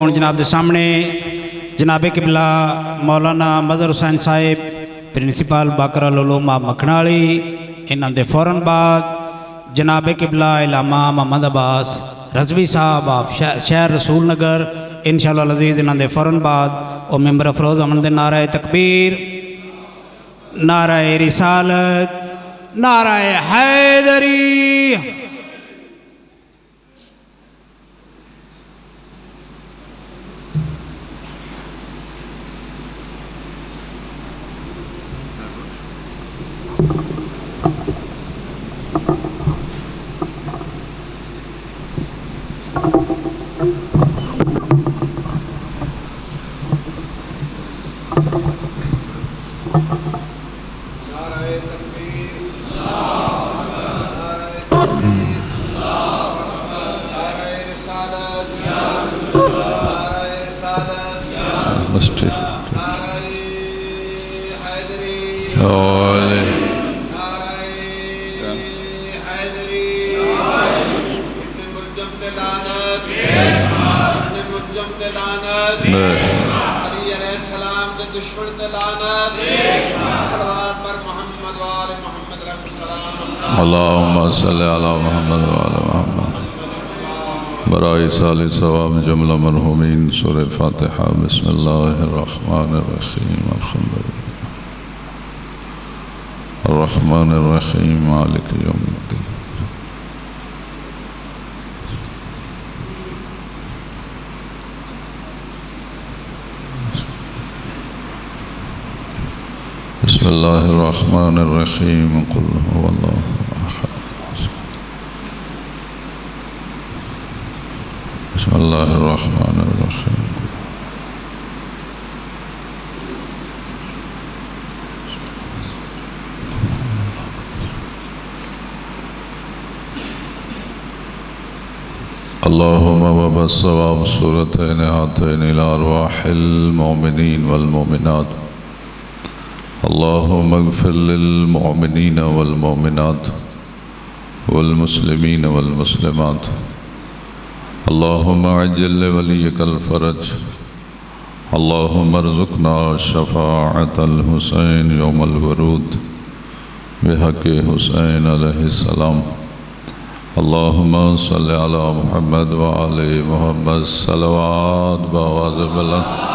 جناب دے سامنے جناب قبلہ مولانا مظہر حسین صاحب پرنسپل باقر العلوم مکھنالی، انہاں دے فوراً بعد جناب قبلہ علامہ محمد عباس رضوی صاحب آف شہر رسول نگر انشاءاللہ العزیز، انہاں دے فوراً بعد او ممبر افروز امن دے نعرہ تکبیر، نعرہ رسالت، نعرہ حیدری۔ اللہم صلی علی محمد وعلی محمد برائی سالی ثواب جملہ مرحومین۔ سورہ فاتحہ۔ بسم اللہ الرحمن الرحیم۔ الحمدللہ الرحمن الرحیم مالک یوم الدین۔ بسم اللہ الرحمن الرحیم۔ قل هو اللہ احد۔ بسم اللہ الرحمن الرحیم۔ اللہم وبس ثواب سورتین ہاتین الی ارواح المؤمنین والمؤمنات۔ اللہم اغفر للمؤمنین والمؤمنات والمسلمین والمسلمات۔ اللہم عجل لولیک الفرج۔ اللہم ارزقنا شفاعت الحسین یوم الورود بحق حسین علیہ السلام۔ اللہم صلی علی محمد وعلی محمد صلوات بآواز بلند۔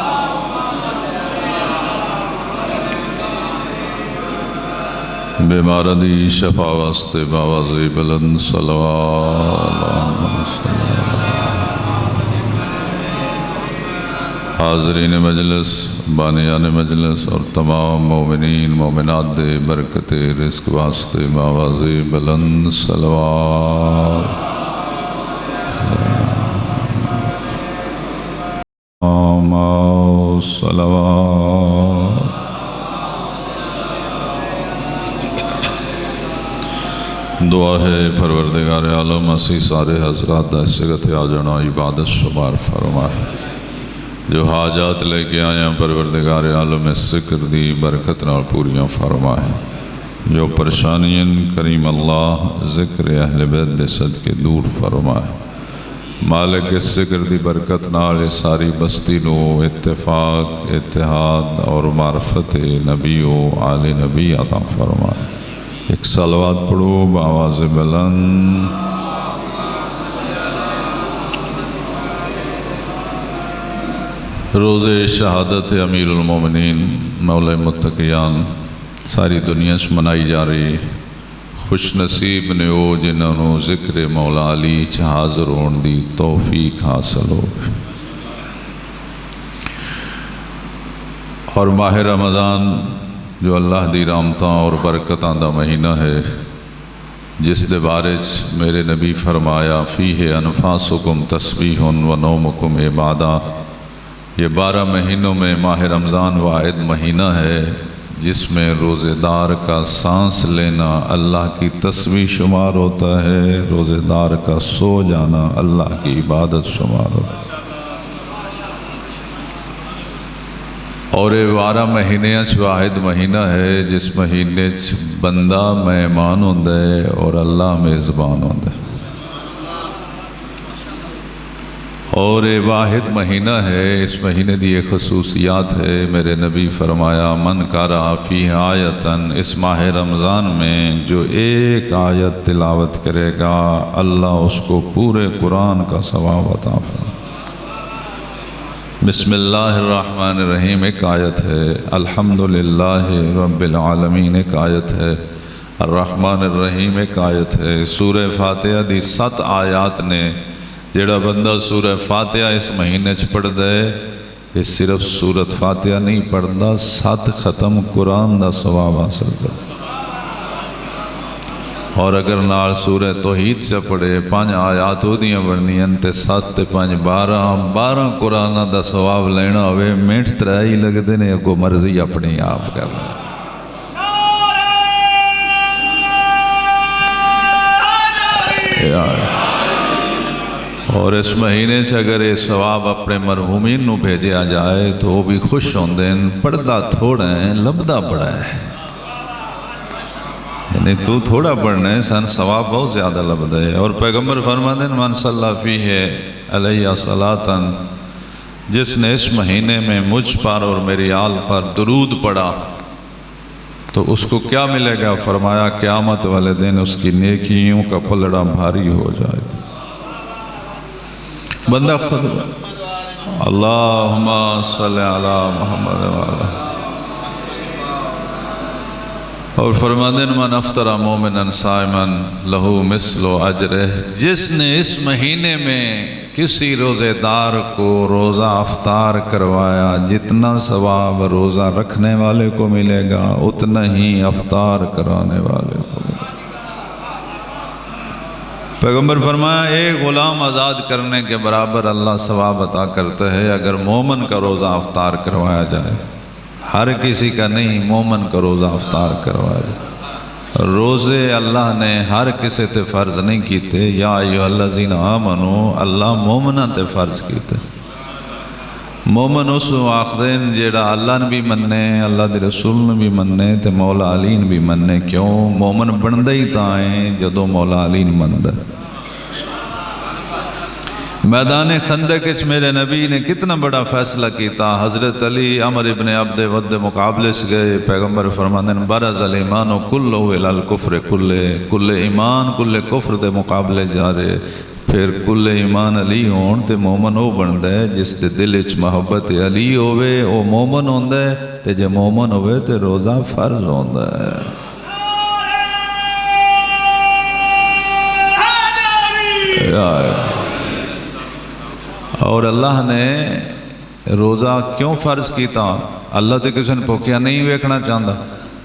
بیمار دی شفا واسطے بآواز بلند صلوات۔ حاضرین مجلس، بانیان مجلس اور تمام مومنین مومنات دے برکت رزق واسطے بآواز بلند صلوات۔ صلوات۔ دعا ہے پروردگار عالم اسی سارے حضرات دہشت آ جانا عبادت شمار فرمائے۔ جو حاجات لے کے آیا پروردگار عالم اس ذکر دی برکت نال پوریاں فرمائے۔ جو پریشانیاں کریم اللہ ذکر اہل بیت دے صدقے دور فرمائے۔ مالک اس ذکر دی برکت نال ساری بستی نو اتفاق، اتحاد اور معرفت نبی و آل نبی عطا فرمائے۔ ایک صلوات پڑھو بآواز بلند۔ روز شہادت امیر المومنین مولا متقیان ساری دنیا سے منائی جا رہی۔ خوش نصیب نے وہ جنہوں ذکر مولا علی حاضر ہون دی توفیق حاصل ہو۔ اور ماہ رمضان جو اللہ دی رحمتاں اور برکتاں دا مہینہ ہے، جس دے بارے میرے نبی فرمایا فیہ انفاسکم تسبیح و نومکم عبادہ۔ یہ 12 مہینوں میں ماہ رمضان واحد مہینہ ہے جس میں روزے دار کا سانس لینا اللہ کی تسبیح شمار ہوتا ہے، روزے دار کا سو جانا اللہ کی عبادت شمار ہوتا ہے۔ اور یہ 12 مہینے واحد مہینہ ہے جس مہینے بندہ مہمان ہوتا ہے اور اللہ میزبان ہوتا ہے۔ اور یہ واحد مہینہ ہے، اس مہینے دی ایک خصوصیات ہے۔ میرے نبی فرمایا من قرأ فیہ آیتن، اس ماہ رمضان میں جو ایک آیت تلاوت کرے گا اللہ اس کو پورے قرآن کا ثواب عطا فرمائے۔ بسم اللہ الرحمن الرحیم ایک آیت ہے، الحمدللہ رب العالمین ایک آیت ہے، الرحمن الرحیم ایک آیت ہے۔ سورہ فاتحہ دی 7 آیات نے جڑا بندہ سورہ فاتحہ اس مہینے پڑھ دے، یہ صرف سورت فاتحہ نہیں پڑھدا، 7 ختم قرآن دا ثواب حاصل کردا۔ اور اگر نال سورہ توحید سے پڑھے 5 آیات ہو دیاں بڑھنیاں تے 7 تے 5 12 قرآن دا ثواب لینا ہوئے منٹ 3 ہی لگدے نے، اگو مرضی اپنی آپ کرنا۔ اور اس مہینے سے اگر یہ ثواب اپنے مرحومین نو بھیجیا جائے تو وہ بھی خوش ہوندے ہیں۔ پڑھدا تھوڑا ہے لبدا بڑا ہے، یعنی تو تھوڑا پڑھنا ہے سن ثواب بہت زیادہ لبدا ہے۔ اور پیغمبر فرماتے ہیں من صلی فیہ علیہ صلاۃً، جس نے اس مہینے میں مجھ پر اور میری آل پر درود پڑھا تو اس کو کیا ملے گا؟ فرمایا قیامت والے دن اس کی نیکیوں کا پلڑا بھاری ہو جائے گا۔ بندہ خود اللہم صلی علی محمد وعلا، اور فرماتے ہیں من افطر مومنا صائما لہو مثل اجرہ، جس نے اس مہینے میں کسی روزے دار کو روزہ افطار کروایا جتنا ثواب روزہ رکھنے والے کو ملے گا اتنا ہی افطار کرانے والے کو ملے گا۔ پیغمبر فرمایا ایک غلام آزاد کرنے کے برابر اللہ ثواب عطا کرتا ہے اگر مومن کا روزہ افطار کروایا جائے، ہر کسی کا نہیں، مومن کا روزہ افطار کروایا جائے۔ روزے اللہ نے ہر کسی تے فرض نہیں کیتے، یا ایھا الذین آمنوا اللہ مومناں تے فرض کیتے۔ مومن اس آخدین جیڑا اللہ نے بھی مننے، اللہ دے رسول نے بھی مننے تے مولا علی نے بھی مننے۔ کیوں؟ مومن بندہ ہی تائیں جدو مولا علی نے مندہ۔ میدان خندق اچ میرے نبی نے کتنا بڑا فیصلہ کیتا۔ حضرت علی عمر ابن عبد ود مقابلے سے گئے، پیغمبر فرماتے ہیں برز الایمان کلہ الی الکفر کل ایمان کل کفر دے مقابلے جا رہے، پھر کل ایمان علی ہون تے مومن ہو بندا ہے جس دے دل وچ محبت علی ہوے او مومن ہوندا ہے، تے جے مومن ہوے تے روزہ فرض ہوندا ہے۔ اور اللہ نے روزہ کیوں فرض کیتا؟ اللہ تے کسی نے بھوکیا نہیں ویکھنا چاہتا،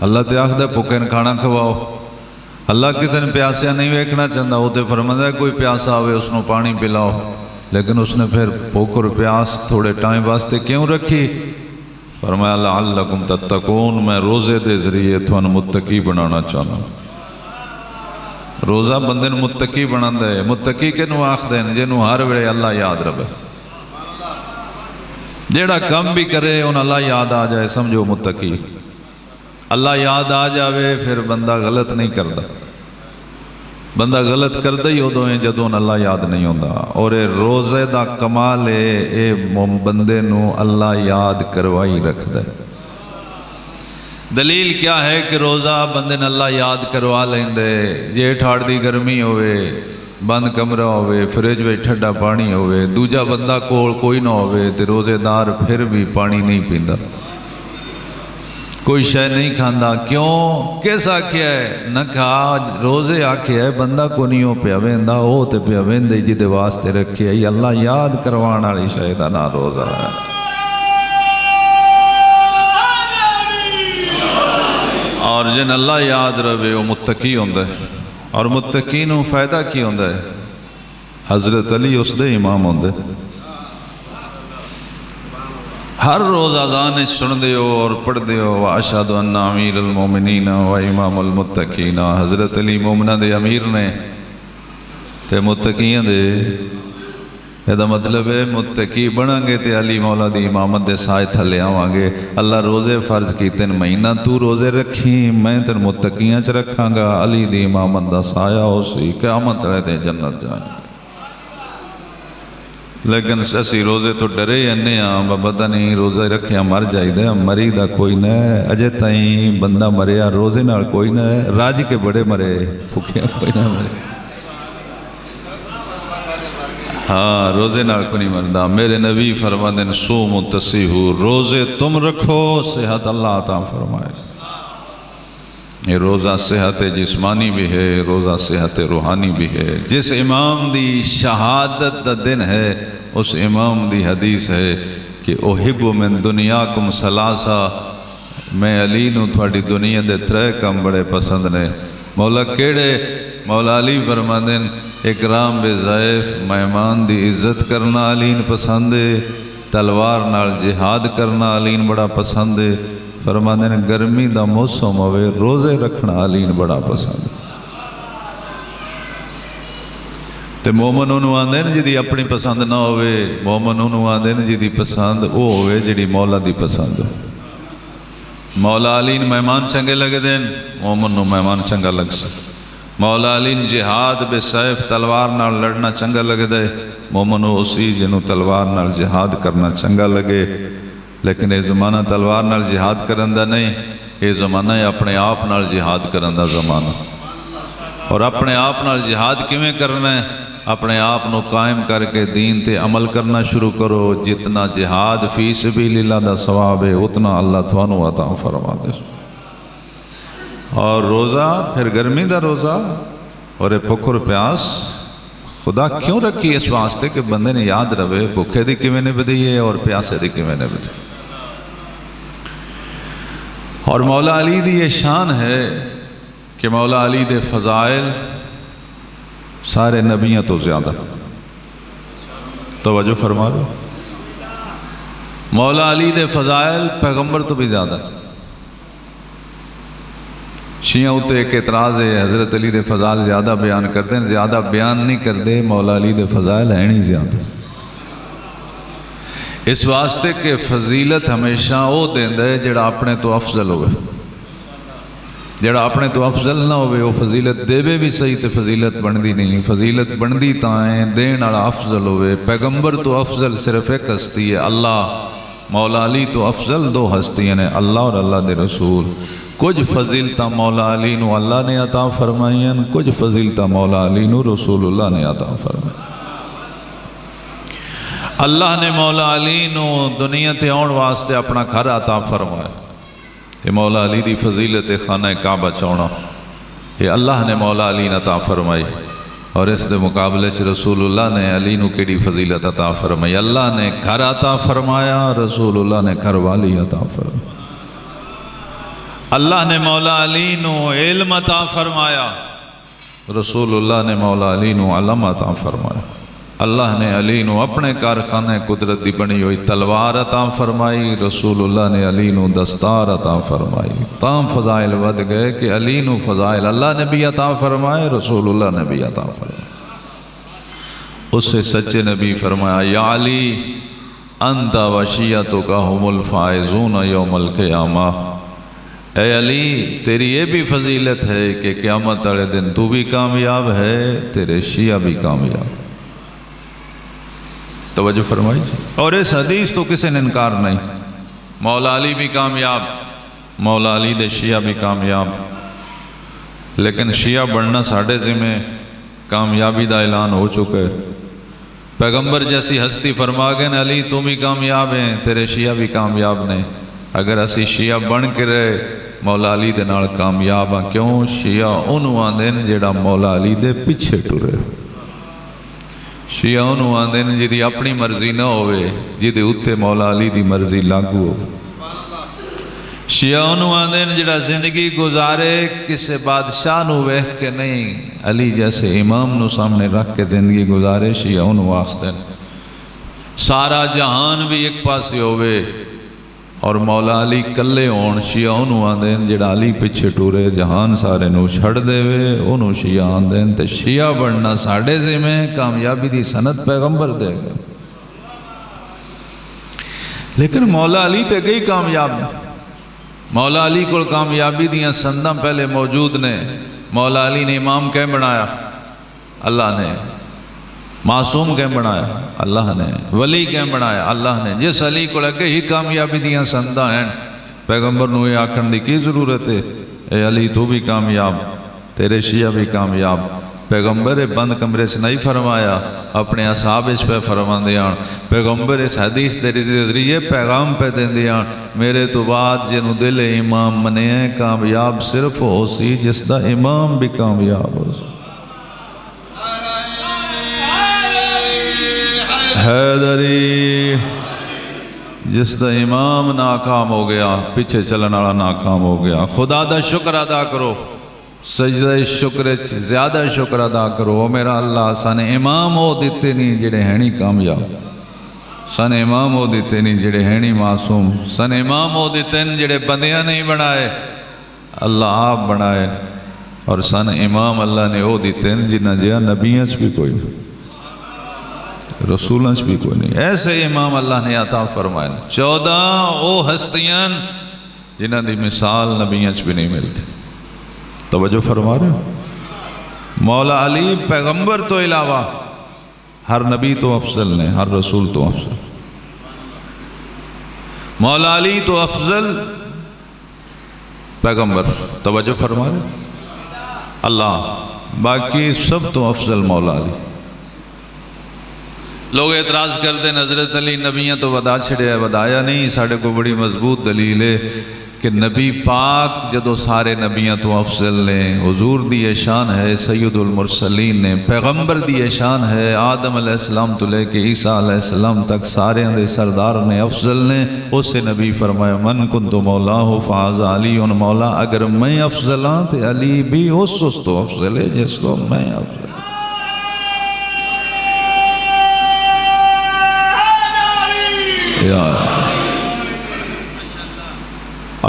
اللہ تے آخدا بھوکے نے کھانا کھواؤ۔ اللہ کسی نے پیاسیا نہیں ویکھنا چاہتا، وہ تے فرماتا ہے کوئی پیاسا ہوئے اس نے پانی پلاؤ، لیکن اس نے پھر بھوک اور پیاس تھوڑے ٹائم واسطے کیوں رکھی؟ فرمایا لعلکم تتقون، میں روزے دے ذریعے تھانوں متقی بنانا چاہنا۔ روزہ بندے نوں متقی بناتا ہے۔ متقی کنوں آخدے ہیں؟ جنوں ہر ویلے اللہ یاد رہے، جیڑا کم بھی کرے ان اللہ یاد آ جائے سمجھو متقی۔ اللہ یاد آ جاوے پھر بندہ غلط نہیں کرتا، بندہ غلط کرتا ہی ادو ہے جدوں اللہ یاد نہیں ہوندا۔ اور اے روزے دا کمال ہے، اے بندے نوں اللہ یاد کروائی رکھدا ہے۔ دلیل کیا ہے کہ روزہ بندے نے اللہ یاد کروا لیندے؟ جے ٹھاڑ دی گرمی ہوئے، بند کمرہ ہوئے، فریج میں ٹھنڈا پانی ہوئے، دوجا بندہ کول کوئی نہ ہوئے تے روزے دار پھر بھی پانی نہیں پیندا، کوئی شے نہیں کھاندا۔ کیوں؟ کس آکھیا ہے؟ نہ کھا روزے آکھیا ہے، بندہ کو نہیں ہو پیا ویندا، او تے پیا ویندے جدے واسطے رکھیا ہے اللہ یاد کروان والی شے دا نا روزہ ہے۔ اور جن اللہ یاد رہے وہ متقی ہوندا ہے۔ اور متقی نوں فائدہ کی ہوندا ہے؟ حضرت علی اس دے امام ہوندے، ہر روز اذان سن دیو اور پڑھ دیو واشہد ان امیر المومنین و امام المتقین۔ حضرت علی مومنہ دے امیر نے تے متقیاں دے، یہ مطلب ہے متقی بناں گے تے علی مولا دی امامت دے سائے تھلے آواں گے۔ اللہ روزے فرض کیتے ہیں، مہینہ تو روزے رکھی میں تیر متقیاں چ رکھاں گا، علی دی امامت دا سایہ ہو سی، قیامت رہ دے جنت جائیں۔ لیکن اسی روزے تو ڈرے جانے ہاں پتہ نہیں روزہ رکھیا مر جائیدا مری دا کوئی نہ اجے تائیں بندہ مریا روزے نال کوئی نہ راج کے بڑے مرے بھکھیا کوئی نہ مرے ہاں روزے نال کو نہیں مردا میرے نبی فرماتے ہیں صوموا تصیحوا روزے تم رکھو صحت اللہ عطا فرمائے یہ روزہ صحت جسمانی بھی ہے روزہ صحت روحانی بھی ہے جس امام دی شہادت دا دن ہے اس امام دی حدیث ہے کہ احب من دنیاکم ثلاثہ میں علی نو تھوڑی دنیا دے ترے کم بڑے پسند نے مولا کیڑے مولا علی فرماتے ہیں اکرام بے ضیف مہمان دی عزت کرنا علین پسند ہے تلوار نال جہاد کرنا علین بڑا پسند ہے فرماتے ہیں گرمی دا موسم ہوئے روزے رکھنا علین بڑا پسند تے مومن انہوں آندے ہیں جدی اپنی پسند نہ ہوئے مومن انہوں آندے ہیں جدی پسند او ہوئے جدی مولا دی پسند ہو مولا علین مہمان چنگے لگے دیں مومن نو مہمان چنگا لگ سکے مولا علین جہاد بے سیف تلوار نال لڑنا چنگا لگے دے مومن ہو اسی جنہوں تلوار نال جہاد کرنا چنگا لگے لیکن یہ زمانہ تلوار نال جہاد کرن دا نہیں یہ زمانہ ہے اپنے آپ نال جہاد کرن دا زمانہ اور اپنے آپ نال جہاد کیویں کرنا ہے اپنے آپ نو قائم کر کے دین تے عمل کرنا شروع کرو جتنا جہاد فی سبیل اللہ دا ثواب ہے اتنا اللہ تھانو عطا فرما دے اور روزہ پھر گرمی دا روزہ اور بھوک اور پیاس خدا کیوں رکھی اس واسطے کہ بندے نے یاد رہے بھوکے دی کیویں نے بدئی ہے اور پیاسے دی کیویں نے بدئی اور مولا علی دی یہ شان ہے کہ مولا علی دے فضائل سارے نبیوں تو زیادہ توجہ فرما لو مولا علی دے فضائل پیغمبر تو بھی زیادہ شیعہ ہوتے ایک اعتراض ہے حضرت علی دے فضائل زیادہ بیان کرتے ہیں زیادہ بیان نہیں کرتے مولا علی دے فضائل ہیں نہیں زیادہ اس واسطے کہ فضیلت ہمیشہ وہ دیندہ ہے جڑا اپنے تو افضل ہوئے جڑا اپنے تو افضل نہ ہوئے وہ فضیلت دے بھی صحیح تے فضیلت بندی نہیں فضیلت بندی تائیں دین والا افضل ہوئے پیغمبر تو افضل صرف ایک ہستی ہے اللہ مولا علی تو افضل دو ہستیاں ہیں اللہ اور اللہ دے رسول کچھ فضیلتہ مولا علی نو اللہ نے عطا فرمائیں کچھ فضیلتہ مولا علی نو رسول اللہ نے عطا فرمائیں اللہ نے مولا علی نو دنیا تے آن واسطے اپنا گھر عطا فرمایا یہ مولا علی دی فضیلت خانہ کعبہ چونا یہ اللہ نے مولا علی نے عطا فرمائی اور اس دے مقابلے سے رسول اللہ نے علی نو کیڑی فضیلت عطا فرمائی اللہ نے گھر عطا فرمایا رسول اللہ نے گھر والی عطا فرمائی اللہ نے مولا علی نو علم عطا فرمایا رسول اللہ نے مولا علی نو علم عطا فرمایا اللہ نے علی نو اپنے کارخانے قدرت دی بنی ہوئی تلوار عطا فرمائی رسول اللہ نے علی نو دستار عطا فرمائی تام فضائل ود گئے کہ علی نو فضائل اللہ نے بھی عطا فرمائے رسول اللہ نے بھی عطا فرمائے اس سے سچے نبی فرمایا یا علی انت وشیتک هم الفائزون یوم القیامہ اے علی تیری یہ بھی فضیلت ہے کہ قیامت والے دن تو بھی کامیاب ہے تیرے شیعہ بھی کامیاب توجہ فرمائی اور اس حدیث تو کسی نے انکار نہیں مولا علی بھی کامیاب مولا علی دے شیعہ بھی کامیاب لیکن شیعہ بڑھنا ساڑھے ذمہ کامیابی دا اعلان ہو چکے پیغمبر جیسی ہستی فرما گئے نا علی تم بھی کامیاب ہیں تیرے شیعہ بھی کامیاب نے اگر اسی شیعہ بن کے رہے مولا علی دے نال کامیاب ہاں کیوں شیعہ انہوں آندے نے جیڑا مولا علی دے پیچھے ٹرے شیعہ انہوں آندے نے جیدی اپنی مرضی نہ ہوئے جیدے اتھے مولا علی دی مرضی لاگو ہو شیعہ انہوں آندے نے جیڑا زندگی گزارے کسے بادشاہ نو ویکھ کے نہیں علی جیسے امام نو سامنے رکھ کے زندگی گزارے شیعہ انہوں آختے ہیں سارا جہان بھی ایک پاسی ہوئے اور مولا علی کلے ہون شیعہ انہوں آندے ہیں جڑا علی پچھے ٹورے جہان سارے نو چھڑ دے وے انہوں شیعہ آندے ہیں تے شیعہ بڑھنا ساڑھے ذمہ کامیابی دی سند پیغمبر دے گئے لیکن مولا علی تے گئی کامیاب مولا علی کو کامیابی دیاں سنداں پہلے موجود نے مولا علی نے امام کہیں بنایا اللہ نے معصوم کیوں بنایا؟ اللہ نے۔ ولی کیوں بنایا؟ اللہ نے۔ جس علی کو لگے ہی کامیابی دیاں سندا ہیں، پیغمبر نو یہ آکھن دی کی ضرورت ہے؟ اے علی تو بھی کامیاب، تیرے شیعہ بھی کامیاب۔ پیغمبر بند کمرے سے نہیں فرمایا، اپنے اصحاب اس پہ فرمان دیاں۔ پیغمبر اس حدیث دے ذریعے پیغام پہ دیں دیاں، میرے تو بعد جنہوں دل امام منے ہیں کامیاب صرف ہو سی جس دا امام بھی کامیاب ہو سی۔ حیدری، جس دا امام ناکام ہو گیا، پیچھے چلن والا ناکام ہو گیا۔ خدا دا شکر ادا کرو، سجدہ شکر زیادہ شکر ادا کرو۔ او میرا اللہ، سن امام ہو دیتے نہیں جڑے ہیں نہیں کامیاب، سن امام ہو دیتے نہیں جڑے ہیں نہیں معصوم، سن امام ہو دیتے نہیں جڑے بندیاں نہیں بنائے، اللہ آپ بنائے، اور سن امام اللہ نے ہو دیتے ہیں جنہ جہاں نبیاں بھی کوئی نہیں، رسولوں بھی کوئی نہیں۔ ایسے امام اللہ نے عطا فرمائے، 14 او ہستیاں جنہ دی مثال نبیاں بھی نہیں ملتی۔ توجہ فرما رہے ہو؟ مولا علی پیغمبر تو علاوہ ہر نبی تو افضل نے، ہر رسول تو افضل۔ مولا علی تو افضل پیغمبر، توجہ فرما رہے ہو؟ اللہ، باقی سب تو افضل مولا علی۔ لوگ اعتراض کرتے ہیں حضرت علی نبیاں تو ودا چھڑیا ہے، ودایا نہیں۔ ساڑھے کو بڑی مضبوط دلیل ہے کہ نبی پاک جدو سارے نبیاں تو افضل نے، حضور دی شان ہے سید المرسلین نے، پیغمبر دی شان ہے آدم علیہ السلام تو لے کے عیسیٰ علیہ السلام تک سارے دے سردار نے، افضل نے۔ اسے نبی فرمایا من کنت مولاہ فہذا علی مولا، اگر میں افضل ہاں تو علی بھی اس تو افضل ہے جس تو میں افضل۔ یا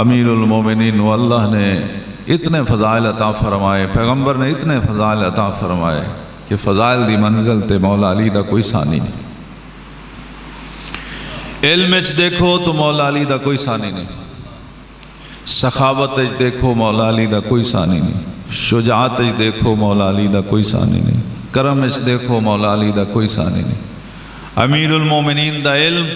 امیر المومنین، و اللہ نے اتنے فضائل عطا فرمائے، پیغمبر نے اتنے فضائل عطا فرمائے کہ فضائل دی منزل تے مولا علی دا کوئی ثانی نہیں۔ علم اچ دیکھو تو مولا علی دا کوئی ثانی نہیں، سخاوت اچ دیکھو مولا علی دا کوئی ثانی نہیں، شجاعت اچ دیکھو مولا علی دا کوئی ثانی نہیں، کرم اچ دیکھو مولا علی دا کوئی ثانی نہیں۔ امیر المومنین دا علم،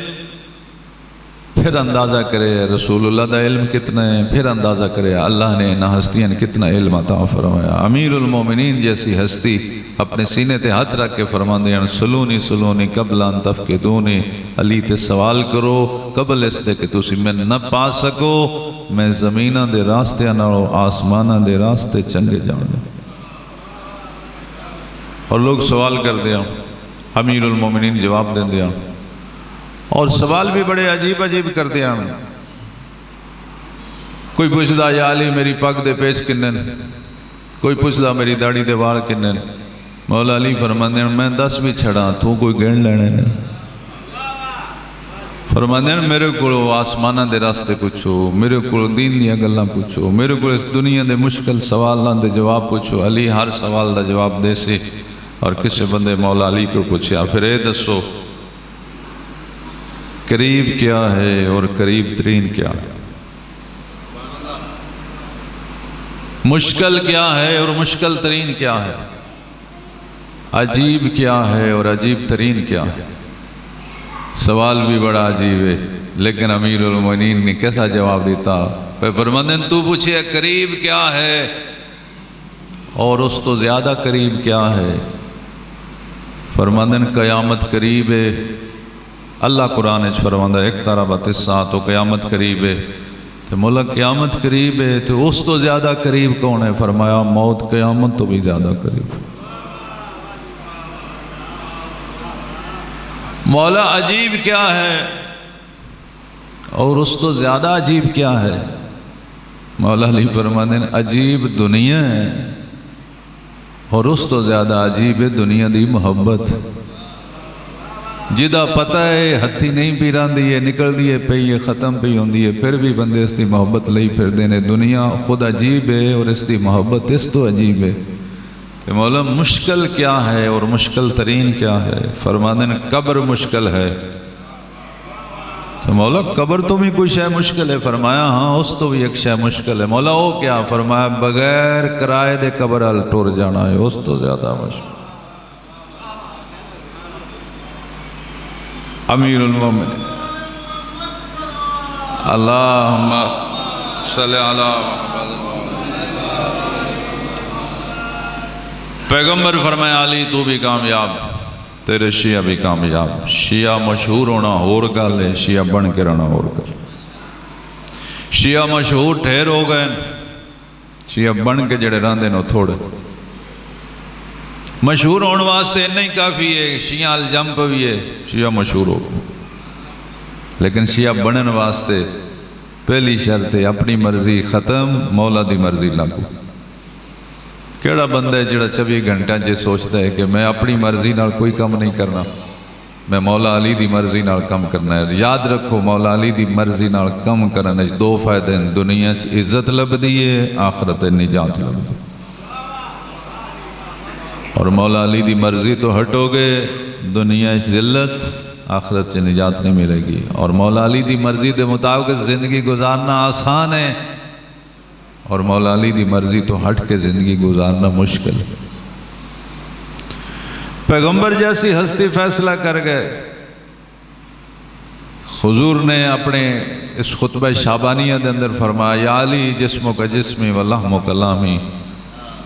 پھر اندازہ کرے رسول اللہ دا علم کتنا ہے، پھر اندازہ کرے اللہ نے نہ ہستیاں کتنا علم عطا فرمایا۔ امیر المومنین جیسی ہستی اپنے سینے تے ہاتھ رکھ کے فرماندے ہیں سلونی سلونی قبل ان تفقدونی، علی تے سوال کرو قبل اس دے کہ تسی میں نہ پا سکو، میں زمینہ دے راستے نالو آسمانہ دے راستے چنگے جانے۔ اور لوگ سوال کر دیا، امیر المومنین جواب دیں دیا، اور سوال بھی بڑے عجیب عجیب کر دیا۔ کوئی پوچھدا یا علی میری پگ دے پیچ کنن، کوئی پوچھدا میری داڑھی دے وال کنن، مولا علی فرماندے ہیں میں 10 بھی چھڑا تو کوئی گن لینے نہیں۔ فرماندے ہیں میرے کو آسمانہ دے راستے پوچھو، میرے کو دین دیا گلاں پوچھو، میرے کو اس دنیا دے مشکل سوالوں دے جواب پوچھو۔ علی ہر سوال دا جواب دے سی، اور کسی بندے مولا علی کو پوچھیا پھر اے دسو قریب کیا ہے اور قریب ترین کیا ہے، مشکل کیا ہے اور مشکل ترین کیا ہے، عجیب کیا ہے اور عجیب ترین کیا ہے۔ سوال بھی بڑا عجیب ہے، لیکن امیر المومنین نے کیسا جواب دیتا؟ پہ فرماندے تو پوچھے قریب کیا ہے اور اس تو زیادہ قریب کیا ہے؟ فرماندے قیامت قریب ہے۔ اللہ قرآن اچ فرماندہ اقتربت الساعۃ، تو قیامت قریب ہے۔ تو مولا قیامت قریب ہے تو اس تو زیادہ قریب کون ہے؟ فرمایا موت قیامت تو بھی زیادہ قریب ہے۔ مولا عجیب کیا ہے اور اس تو زیادہ عجیب کیا ہے؟ مولا علی فرماندے ہیں عجیب دنیا ہے اور اس تو زیادہ عجیب ہے دنیا دی محبت۔ جدا پتہ ہے ہتھی نہیں پیران دی ہے، نکل دی ہے پئی ہے، ختم پئی ہوں دی ہے، پھر بھی بندے اس دی محبت لئی پھر دینے۔ دنیا خود عجیب ہے اور اس دی محبت اس تو عجیب ہے۔ کہ مولا مشکل کیا ہے اور مشکل ترین کیا ہے؟ فرماندے ہیں قبر مشکل ہے۔ تو مولا قبر تو بھی کوئی شے مشکل ہے؟ فرمایا ہاں اس تو بھی ایک شے مشکل ہے۔ مولا وہ کیا؟ فرمایا بغیر کرائے دے قبر ال ٹر جانا ہے، اس تو زیادہ مشکل۔ امیر المومنین اللہم صلی علی محمد۔ پیغمبر فرمایا علی تو بھی کامیاب، تیرے شیعہ بھی کامیاب۔ شیعہ مشہور ہونا اور گل ہے، شیعہ بن کے رہنا اور گل۔ شیعہ مشہور ٹھہر ہو گئے، شیعہ بن کے جڑے رہندے نو تھوڑے۔ مشہور ہونے واسطے اتنا ہی کافی ہے، شیعہ الجمپ بھی ہے، شیعہ مشہور ہو گئے۔ لیکن شیعہ بنن واسطے پہلی شرط ہے اپنی مرضی ختم، مولا دی مرضی لاگو۔ کیڑا بندہ ہے جڑا 24 گھنٹہ جے سوچتا ہے کہ میں اپنی مرضی نال کوئی کم نہیں کرنا، میں مولا علی دی مرضی نال کم کرنا ہے۔ یاد رکھو مولا علی دی مرضی نال کم کرنے دو فائدے ہیں، دنیا چ عزت لبدی ہے، آخرت نجات لبدی۔ اور مولا علی دی مرضی تو ہٹو گے دنیا چ ذلت، آخرت چ نجات نہیں ملے گی۔ اور مولا علی دی مرضی دے مطابق زندگی گزارنا آسان ہے، اور مولا علی دی مرضی تو ہٹ کے زندگی گزارنا مشکل۔ پیغمبر جیسی ہستی فیصلہ کر گئے۔ حضور نے اپنے اس خطبہ شعبانیہ دے اندر فرمایا یا علی جسموں کا جسمی و لحموں کا لامی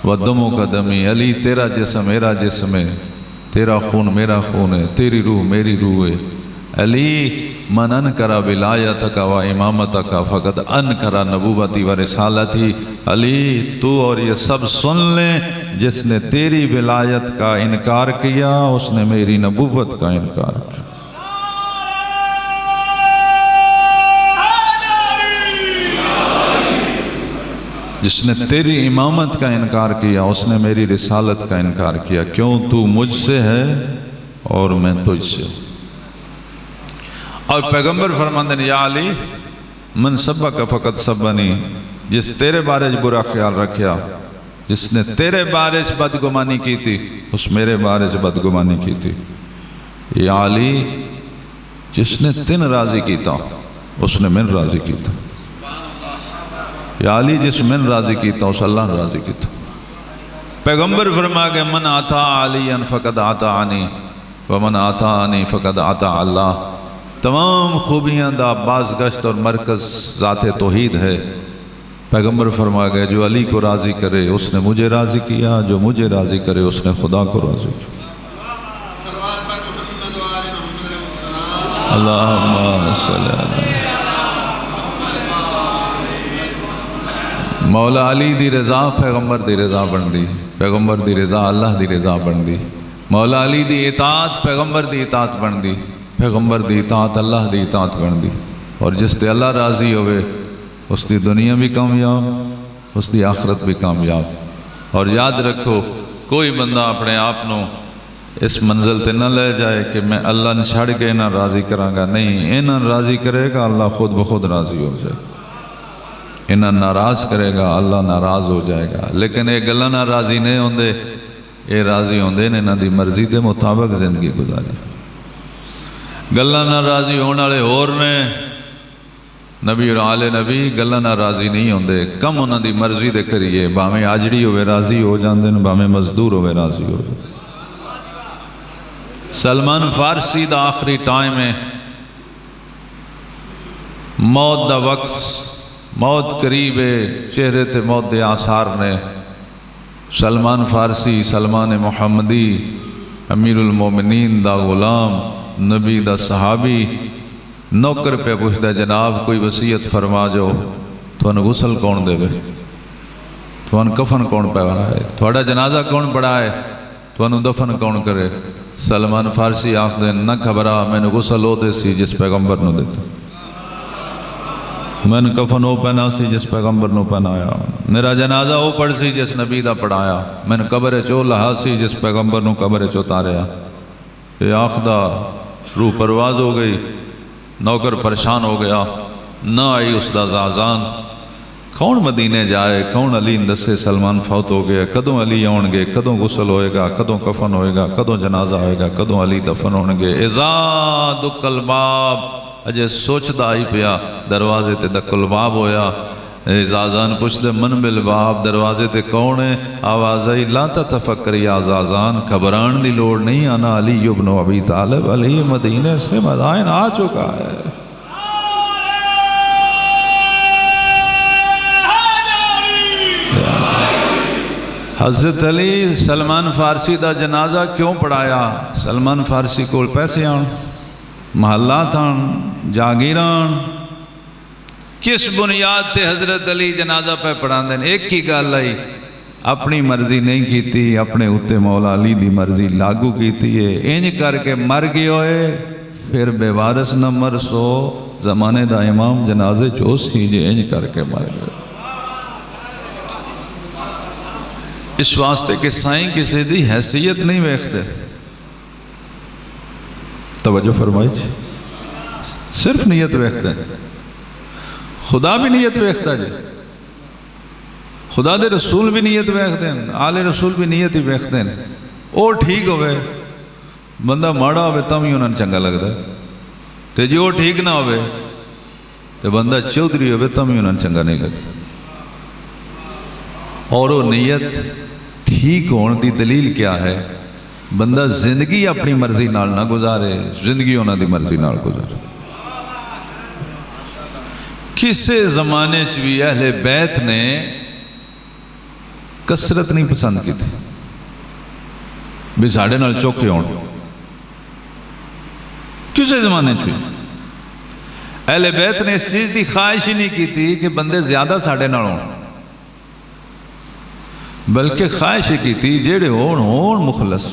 و دموں کا دمی۔ علی تیرا جسم میرا جسم ہے، تیرا خون میرا خون ہے، تیری روح میری روح ہے۔ علی من انکر ولایتک و امامتک فقد انکر نبوتی و رسالتی۔ علی تو اور یہ سب سن لیں، جس نے تیری ولایت کا انکار کیا اس نے میری نبوت کا انکار کیا۔ جس نے تیری امامت کا انکار کیا اس نے میری رسالت کا انکار کیا۔ کیوں؟ تو مجھ سے ہے اور میں تجھ سے۔ اور پیغمبر فرماندے ہیں یا علی من سبک فقط سبنی، جس تیرے بارے برا خیال رکھیا، جس نے تیرے بارے بدگمانی کی تھی اس میرے بارے بدگمانی کی تھی۔ یا علی جس نے تن راضی کیتا اس نے من راضی کیتا۔ یا علی جس من راضی کیتا اس اللہ راضی کیتا۔ پیغمبر فرما کہ من آتا علی فقد آتا عنی ومن آتا عنی فقد آتا اللہ۔ تمام خوبیاں دا بازگشت اور مرکز ذات توحید ہے۔ پیغمبر فرما گئے جو علی کو راضی کرے اس نے مجھے راضی کیا، جو مجھے راضی کرے اس نے خدا کو راضی کیا۔ اللہم صلی اللہ۔ مولا علی دی رضا پیغمبر دی رضا بن دی، پیغمبر دی رضا اللہ دی رضا بن دی۔ مولا علی دی اطاعت پیغمبر دی اطاعت بن دی، پیغمبر دی اطاعت اللہ دی اطاعت بن دی۔ اور جس تے اللہ راضی ہوئے اس دی دنیا بھی کامیاب، اس دی آخرت بھی کامیاب۔ اور یاد رکھو کوئی بندہ اپنے آپ نو اس منزل تے نہ لے جائے کہ میں اللہ نے چھڑ کے انہاں راضی کراں گا، نہیں، انہاں راضی کرے گا اللہ خود بخود راضی ہو جائے گا۔ انہاں ناراض کرے گا اللہ ناراض ہو جائے گا۔ لیکن یہ گلاں نہ راضی نہیں ہوندے، یہ راضی ہوندے نے انہاں دی مرضی دے مطابق زندگی گزاری۔ گلاں نہ راضی ہونے والے اور نے، نبی اور آل نبی گلاں نہ راضی نہیں ہوندے، کم انہاں دی مرضی دے کریے، بھاویں آجڑی ہوئے راضی ہو جاندے نے، بھاویں مزدور ہوئے راضی ہو جاندے۔ سلمان فارسی دا آخری ٹائم ہے، موت دا وقت، موت قریب ہے، چہرے تے موت دے آثار نے۔ سلمان فارسی، سلمان محمدی، امیر المومنین دا غلام، نبی دا صحابی، نوکر پہ پوچھتا جناب کوئی وصیت فرما جو، تو غسل کون دے بے، تو کفن کون پہنا ہے، تھوڑا جنازہ کون پڑھا ہے، تو دفن کون کرے۔ سلمان فارسی آخ دے نہ خبرا میں نے غسل ہو دے سی جس پیغمبر نو دیتا، میں نے کفن ہو پہنا سی جس پیغمبر نو پہنایا، میرا جنازہ ہو پڑھ سی جس نبی دا پڑھایا، میں نے قبر چو لہا سی جس پیغمبر نو قبر چو تاریا۔ یہ آخدہ روح پرواز ہو گئی، نوکر پریشان ہو گیا، نہ آئی اس دا زازان۔ کون مدینے جائے، کون علی دسے سلمان فوت ہو گیا، کدوں علی آن گے، کدوں غسل ہوئے گا، کدوں کفن ہوئے گا، کدوں جنازہ ہوئے گا، کدوں علی دفن ہون گے۔ اذا دق الباب، اجے سوچدا ہی پیا، دروازے تے دق الباب ہویا، اعزازان پوچھتے من بالباب دروازے تے کون ہے؟ آواز آئی لا تتفکر یا اعزازان، گھبران دی لوڑ نہیں، انا علی ابن ابی طالب، علی مدینے سے مدائن آ چکا ہے۔ حضرت علی سلمان فارسی دا جنازہ کیوں پڑھایا؟ سلمان فارسی کول پیسے آن، محلات آن، جاگیران، کس بنیاد تے حضرت علی جنازہ پہ پڑھا دیں؟ ایک ہی گل آئی، اپنی مرضی نہیں کیتی، اپنے اتے مولا علی دی مرضی لاگو کیتی ہے، انج کر کے مر گئے ہوئے، پھر بے وارث نہ مر سو، زمانے دا امام جنازے چوس ہی جے انج کر کے مر گئے۔ اس واسطے کہ سائیں کسی دی حیثیت نہیں ویکھدے، توجہ فرمائی، صرف نیت ویکھدے، خدا بھی نیت ویکھدا جی، خدا دے رسول بھی نیت ویکھدے، آل رسول بھی نیت ہی ویکھدے، او ٹھیک ہوئے، بندہ ماڑا ہوئے تم ہی انہاں چنگا لگدا ہے، تے جی او ٹھیک نہ ہوئے تے بندہ چودھری ہوئے تم ہی انہاں چنگا نہیں لگتا۔ اور وہ نیت ٹھیک ہون دی دلیل کیا ہے؟ بندہ زندگی اپنی مرضی نال نہ گزارے، زندگی انہاں دی مرضی نال گزارے۔ کسے زمانے سے بھی اہل بیت نے کثرت نہیں پسند کی تھی بھی ساڑھے نال چوکے ہون، کسے زمانے سے بھی اہل بیت نے اس چیز کی خواہش ہی نہیں کی تھی کہ بندے زیادہ ساڑھے نال ہون، بلکہ خواہش کی تھی جیڑے ہون مخلص۔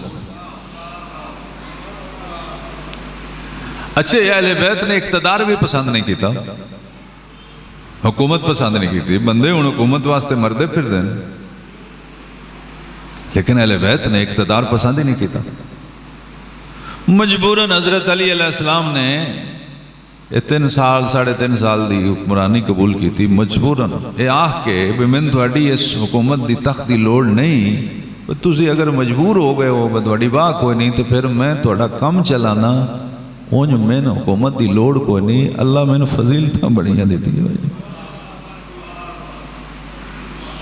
اچھے اہل بیت نے اقتدار بھی پسند نہیں کیتا، حکومت پسند نہیں کی تھی، بندے ہوں حکومت واسطے مردے پھر دیں، لیکن اہل بیت نے اقتدار پسند ہی نہیں کیتا۔ مجبوراً حضرت علی علیہ السلام نے 3 سال 3.5 سال دی حکمرانی قبول کی تھی، مجبوراً اے آہ کے بھی من تھوڑی اس حکومت دی تخت دی لوڑ نہیں، تسی اگر مجبور ہو گئے ہو تھوڑی واہ کوئی نہیں تو پھر میں تھوڑا کم چلانا، اونج میں نے حکومت دی لوڑ کوئی نہیں، اللہ میں نے فضیلتاں بڑیاں دیتی ہے۔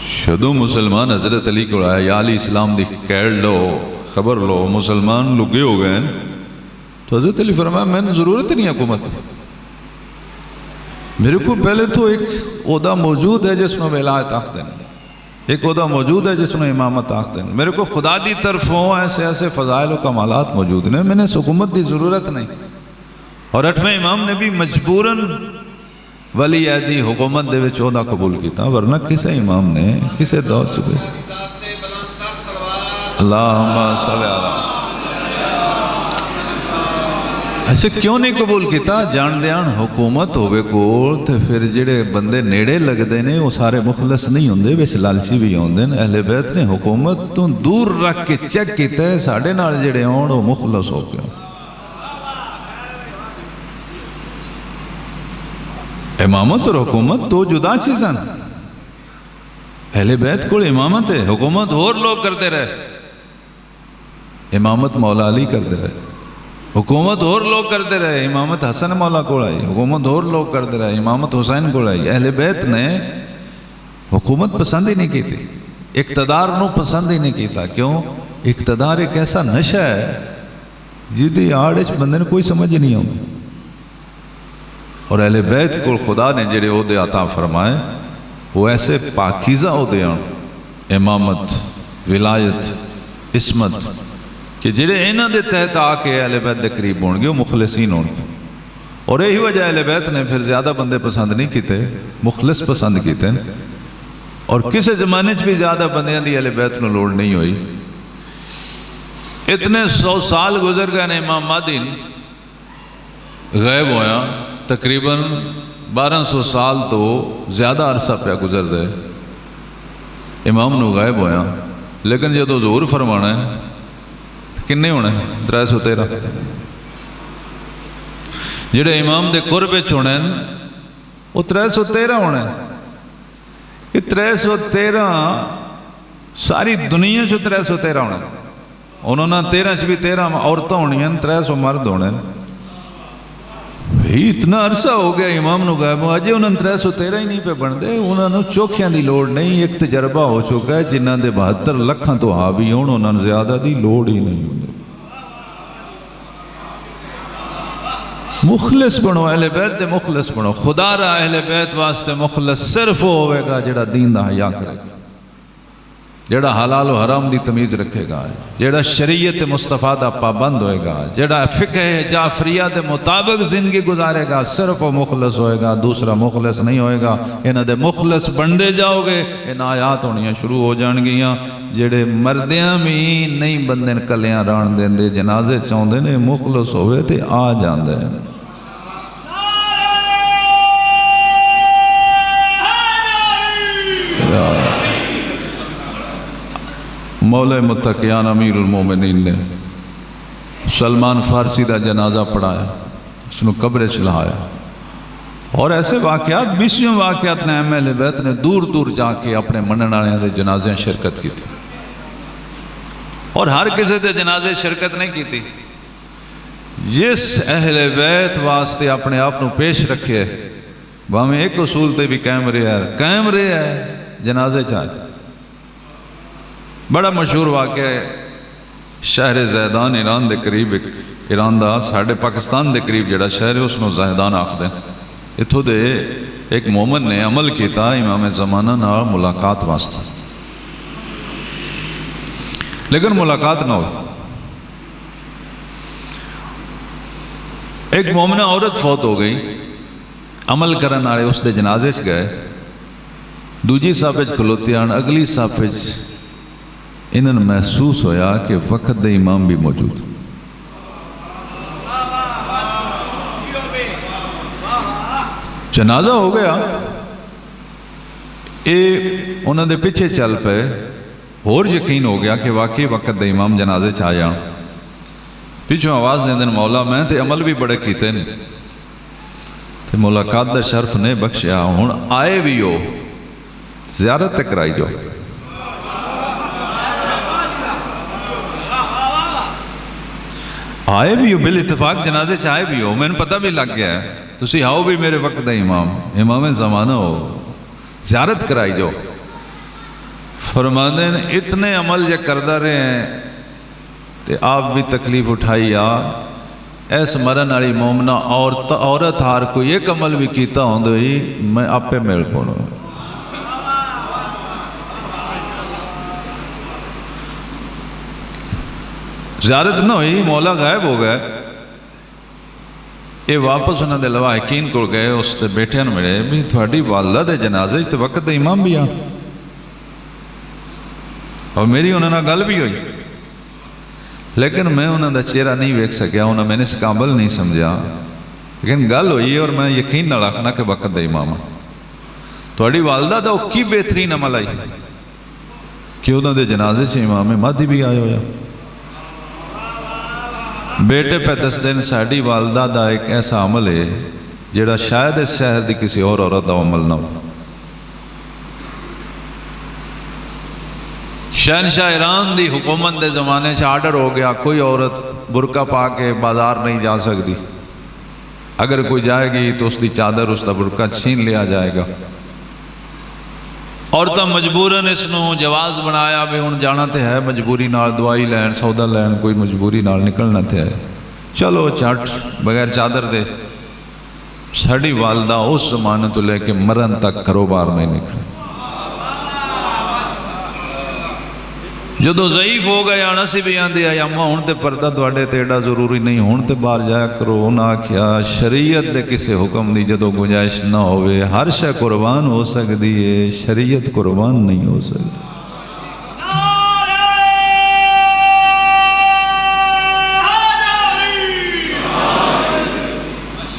شدو مسلمان حضرت علی کو آیا، یا علی اسلام دی کہہ لو، خبر لو، مسلمان لگے ہو گئے ہیں، تو حضرت علی فرمایا میں نے ضرورت نہیں حکومت، میرے کو پہلے تو ایک عہدہ موجود ہے جس میں ولایت آختے ہیں، ایک عہدہ موجود ہے جس میں امامت آختے ہیں، میرے کو خدا دی طرفوں ایسے ایسے فضائل و کمالات موجود ہیں، میں نے اس حکومت دی ضرورت نہیں۔ اور 8ویں امام نے بھی مجبوراً ولی عہدی حکومت دے وچ عہدہ قبول کیتا، ورنہ کسے امام نے کسے دور سے بھی اللہم صلی اللہ ایسے کیوں نہیں قبول کیتا؟ جان دیان حکومت ہوئے کول تے پھر جڑے بندے نیڑے لگ دینے وہ سارے مخلص نہیں ہوندے، بے لالچی بھی ہوندے۔ اہل بیت نے حکومت تو دور رکھ کے چیک کیتا ہے ساڑھے نال جڑے ہون وہ مخلص ہو گئے۔ امامت اور حکومت دو جدا چیزاں، اہل بیت کو امامت ہے، حکومت اور لوگ کرتے رہے، امامت مولا علی کرتے رہے، حکومت اور لوگ کرتے رہے، امامت حسن مولا کو آئی، حکومت اور لوگ کرتے رہے، امامت حسین کو آئی۔ اہل بیت نے حکومت پسند ہی نہیں کی تھی، اقتدار نو پسند ہی نہیں کیتا۔ کیوں؟ اقتدار ایک ایسا نشہ ہے جدی آڑش بندے نے کوئی سمجھ نہیں ہوگی۔ اور اہل بیت کو خدا نے جڑے عہدے عطا فرمائے وہ ایسے پاکیزہ عہدے ہیں، امامت، ولایت، عصمت، کہ جڑے انہاں دے تحت آ کے اہل بیت دے قریب ہون گے وہ مخلصین ہون گے۔ اور یہی وجہ اہل بیت نے پھر زیادہ بندے پسند نہیں کیتے، مخلص پسند کیتے، اور کسی زمانے چ بھی زیادہ بندیاں دی اہل بیت نو لوڑ نہیں ہوئی۔ اتنے 100 سال گزر گئے نے، امام مہدی غائب ہویا، تقریباً 1200 سال تو زیادہ عرصہ پہ گزر دے امام نو غائب ہویا، لیکن جدو ظہور فرمانا ہے کنے ہونے 313 جڑے امام دے قربے چھوڑے وہ 313 ہونے۔ یہ 313 ساری دنیا سے 313 ہونے، انہوں نے 13 سے بھی 13 عورتیں ہونی ہیں، 300 مرد ہونے۔ بھئی اتنا عرصہ ہو گیا امام نو غائب ہو اجے انہوں 313 ہی نہیں پہ بنتے انہوں نے چوکھیاں دی لوڑ نہیں ایک تجربہ ہو چکا ہے جنہاں دے 72 لکھاں تو حاوی ہون انہوں نے زیادہ دی لوڑ ہی نہیں ہوندی مخلص بنو اہل بیت دے مخلص بنو خدا را اہل بیت واسطے مخلص صرف ہوئے گا جڑا دین دا حیا کرے گا جڑا حلال و حرام دی تمیز رکھے گا جڑا شریعت مصطفیٰ دا پابند ہوئے گا جڑا فقہ جعفریہ دے مطابق زندگی گزارے گا صرف وہ مخلص ہوئے گا دوسرا مخلص نہیں ہوئے گا انہاں دے مخلص بندے جاؤ گے ان آیات ہونیاں شروع ہو جان گیاں جڑے مردیاں بھی نہیں بندے کلیاں ران دیں دے جنازے چاہندے نے مخلص ہوئے تے آ جاندے ہیں مولا متقیان امیر المومنین نے سلمان فارسی دا جنازہ پڑھایا اس نے قبر چلایا اور ایسے واقعات 20 واقعات نے اہل بیت نے دور دور جا کے اپنے منن والے دے جنازے شرکت کی تھی اور ہر کسی دے جنازے شرکت نہیں کی تھی جس اہل بیت واسطے اپنے آپ کو پیش رکھے وہ میں ایک اصول تے بھی قائم رہے ہے جنازے چاہے بڑا مشہور واقعہ ہے شہر زیدان ایران دے قریب ایران دا ساڑھے پاکستان دے قریب جڑا شہر ہے اس کو زیدان آکھ دیں اتھو دے ایک مومن نے عمل کیتا امام زمانہ نال ملاقات واسطہ لیکن ملاقات نہ ہو ایک مومنہ عورت فوت ہو گئی عمل کرن والے اس دے جنازے چ گئے دوجی صاحب کھلوتے آن اگلی صاحب انہوں نے محسوس ہویا کہ وقت دے امام بھی موجود جنازہ ہو گیا انہوں نے پیچھے چل پے اور یقین ہو گیا کہ واقعی وقت دے امام جنازے چاہیا پیچھوں آواز دیں مولا میں تے عمل بھی بڑے کیتے ہیں تے ملاقات دا شرف نے بخشیا ہون آئے بھی ہو زیارت تک کرائی جو آئے بھی ہو بل اتفاق جنازے چاہے بھی ہو میں نے پتہ بھی لگ گیا ہے تسی آؤ بھی میرے وقت ہے امام زمانہ ہو زیارت کرائی جو فرماندے نے اتنے عمل جے کردہ رہے ہیں تے آپ بھی تکلیف اٹھائی ایس مرن والی مومنہ عورت ہار کوئی ایک عمل بھی کیتا ہوں ہی میں آپ پہ میل پڑھوں زیارت نہ ہوئی مولا غائب ہو گئے یہ واپس انہوں نے لواحقین کو گئے اس دے بیٹھے نے ملے بھی تھوڑی والدہ دے جنازے تے وقت دے امام بھی آ اور میری انہوں نے گل بھی ہوئی لیکن میں انہوں نے چہرہ نہیں ویکھ سکیا انہوں میں نے اس قابل نہیں سمجھا لیکن گل ہوئی اور میں یقین نہ رکھنا کہ وقت دے امام تھوڑی والدہ دا کی بہترین عمل آئی کہ انہوں نے جنازے سے امام مہدی بھی آئے ہویا بیٹے پہ 10 دن ساڑھی والدہ دا ایک ایسا عمل ہے جڑا شاید اس شہر دی کسی اور عورت دا عمل نہ ہو شہنشاہ ایران دی حکومت دے زمانے سے آرڈر ہو گیا کوئی عورت برقع پا کے بازار نہیں جا سکتی اگر کوئی جائے گی تو اس دی چادر اس دا برقع چھین لیا جائے گا عورتاں مجبوراً اس نو جواز بنایا بھی ہن جانا تے ہے مجبوری نال دوائی لین سودا لین کوئی مجبوری نال نکلنا تے ہے چلو چٹ بغیر چادر دے ساڑھی والدہ اس زمانے تو لے کے مرن تک کاروبار نہیں نکلے جدو ضعیف ہو گئے آنا سی بھی آندے آئی اماں ہون تے پردہ دوڑے تے ایڈا ضروری نہیں ہون تے باہر جایا کرو انہاں کیا شریعت دے کسے حکم دی جدو گنجائش نہ ہوئے ہر شے قربان ہو سکتی ہے شریعت قربان نہیں ہو سکتی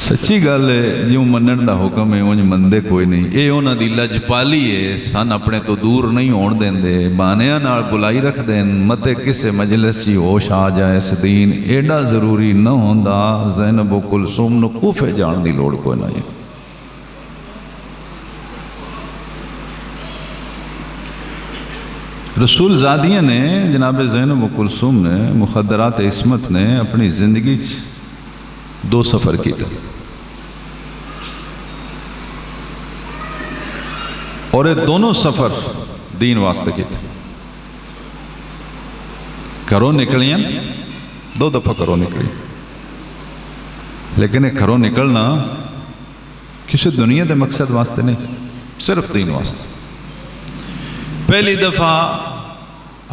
سچی گل ہے جیوں منن دا حکم ہے اونج مندے کوئی نہیں اے انہاں دی لجپالی ہے سن اپنے تو دور نہیں ہون دیندے بانیاں نال بلائی رکھ دین متے کسے مجلس چی ہوش آ جائے اس دین ایڈا ضروری نہ ہوندا زینب و کلثوم نو کوفے جان دی لوڑ کوئی نہیں رسول زادیہ نے جناب زینب و کلثوم نے مخدرات عصمت نے اپنی زندگی 2 سفر کی تھے اور یہ دونوں سفر دین واسطے کیتے گھروں نکلیاں دو دفعہ گھروں نکلی لیکن یہ گھروں نکلنا کسی دنیا دے مقصد واسطے نہیں صرف دین واسطے پہلی دفعہ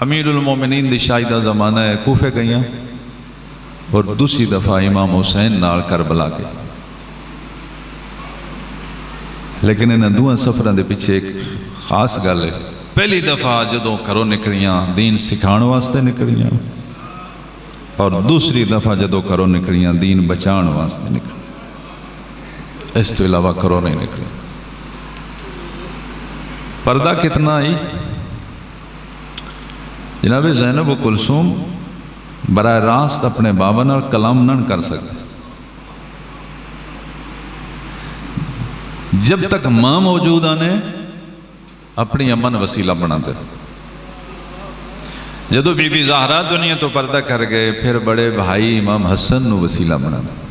امیر المومنین دی شاہدہ زمانہ ہے کوفے گئیاں اور دوسری دفعہ امام حسین نال کربلا گئی لیکن انہاں دوہاں سفراں دے پیچھے ایک خاص گل ہے پہلی دفعہ جدوں گھروں نکلیاں دین سکھاؤਣ واسطے نکلیاں اور دوسری دفعہ جدوں گھروں نکلیاں دین بچاؤਣ واسطے نکلیاں اس تو علاوہ گھروں نہیں نکلی پردہ کتنا آئی جناب زینب و کلثوم براہ راست اپنے بابا نال کلام نہ کر سکتے جب تک ماں موجود آنے اپنی امن وسیلہ بنا دے جدو بی بی زہرا دنیا تو پردہ کر گئے پھر بڑے بھائی امام حسن نو وسیلہ بنا دے